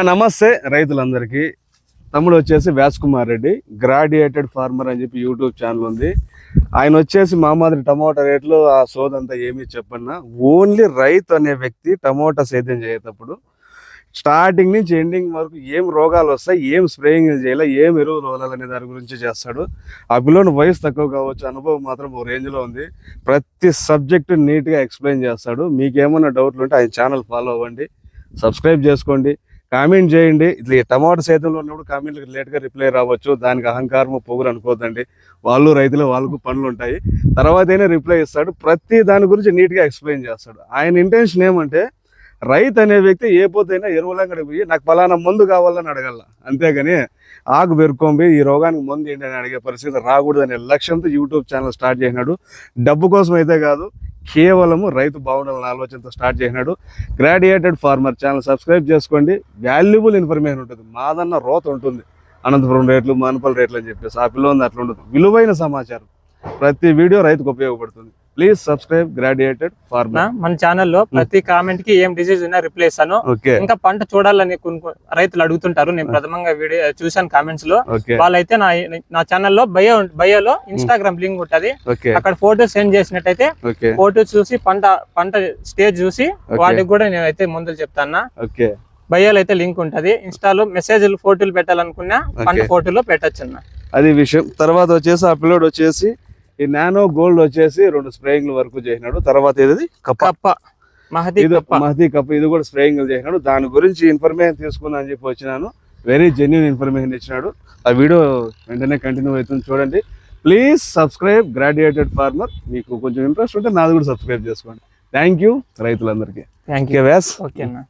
నమస్తే రైతులందరికీ. తమ్ముడు వచ్చేసి వ్యాస్ కుమార్ రెడ్డి, గ్రాడ్యుయేటెడ్ ఫార్మర్ అని చెప్పి యూట్యూబ్ ఛానల్ ఉంది. ఆయన వచ్చేసి మా మాదిరి టమోటా రేట్లు ఆ సోదంతా ఏమీ చెప్పన్నా, ఓన్లీ రైతు అనే వ్యక్తి టమోటా సేద్యం చేసేటప్పుడు స్టార్టింగ్ నుంచి ఎండింగ్ వరకు ఏం రోగాలు వస్తాయి, ఏం స్ప్రేయింగ్ చేయాలి, ఏం ఎరువులు వదలాలనే దాని గురించి చేస్తాడు. ఆ పిల్లోని వయసు తక్కువ కావచ్చు, అనుభవం మాత్రం ఓ రేంజ్లో ఉంది. ప్రతి సబ్జెక్టు నీట్గా ఎక్స్ప్లెయిన్ చేస్తాడు. మీకేమన్నా డౌట్లు ఉంటే ఆయన ఛానల్ ఫాలో అవ్వండి, సబ్స్క్రైబ్ చేసుకోండి, కామెంట్ చేయండి. ఇట్లా టమాటా సేద్యంలో ఉన్నప్పుడు కామెంట్లకు లేట్గా రిప్లై రావచ్చు, దానికి అహంకారము పొగురు అనుకోవద్దండి. వాళ్ళు రైతులు, వాళ్ళకు పనులు ఉంటాయి, తర్వాతైనా రిప్లై ఇస్తాడు. ప్రతి దాని గురించి నీట్గా ఎక్స్ప్లెయిన్ చేస్తాడు. ఆయన ఇంటెన్షన్ ఏమంటే రైతు అనే వ్యక్తి ఏ పోతైనా ఎరువులంగడి పోయి నాకు పలానా మందు కావాలని అడగల, అంతేగాని ఆకు పెరుక్కొని ఈ రోగానికి మందు ఏంటి అని అడిగే పరిస్థితి రాకూడదు అనే లక్ష్యంతో యూట్యూబ్ ఛానల్ స్టార్ట్ చేసినాడు. డబ్బు కోసం అయితే కాదు, కేవలము రైతు బాగుండాలన్న ఆలోచనతో స్టార్ట్ చేసినాడు. గ్రాడ్యుయేటెడ్ ఫార్మర్ ఛానల్ సబ్స్క్రైబ్ చేసుకోండి. వాల్యుబుల్ ఇన్ఫర్మేషన్ ఉంటుంది. మాదన్న రోత ఉంటుంది, అనంతపురం రేట్లు, మానపల్లి రేట్లు అని చెప్పేసి. ఆ పిల్ల ఉంది అట్లా ఉండదు. విలువైన సమాచారం ప్రతి వీడియో రైతుకు ఉపయోగపడుతుంది. Please subscribe graduated farmer. మన ఛానల్లో ప్రతి కామెంట్ కి ఏం డిసీజ్ ఉన్నా రిప్లై ఇస్తాను. ఇంకా పంట చూడాలని రైతులు అడుగుతుంటారు. నేను ప్రథమంగా వీడియో చూసాను కామెంట్స్ లో. వాళ్ళైతే నా ఛానల్లో బయోలో ఇన్స్టాగ్రామ్ లింక్ ఉంటది, అక్కడ ఫోటో సెండ్ చేసినట్టయితే ఫోటో చూసి పంట స్టేజ్ చూసి వాటికి కూడా నేనైతే ముందులు చెప్తాను. బయోలో అయితే లింక్ ఉంటది. ఇన్స్టాలో మెసేజ్లు ఫోటోలు పెట్టాలనుకున్నా పంట ఫోటోలో పెట్టచ్చు. అది విషయం. తర్వాత వచ్చేసి ఆ పిల్లోడు వచ్చేసి ఈ నానో గోల్డ్ వచ్చేసి 2 స్ప్రేయింగ్ల వరకు చేసినాడు. తర్వాత ఏది కప్ప మహదీ కప్ప, ఇది కూడా స్ప్రేయింగ్ చేసినాడు. దాని గురించి ఇన్ఫర్మేషన్ తీసుకుందా అని చెప్పి వచ్చినాను. వెరీ జెన్యున్ ఇన్ఫర్మేషన్ ఇచ్చినాడు. ఆ వీడియో వెంటనే కంటిన్యూ అవుతుంది, చూడండి. Please subscribe graduated farmer. మీకు కొంచెం ఇంట్రెస్ట్ ఉంటే నాది కూడా సబ్స్క్రైబ్ చేసుకోండి. థ్యాంక్ యూ రైతులందరికీ. Thank you. వ్యాస్. ఓకే అన్న.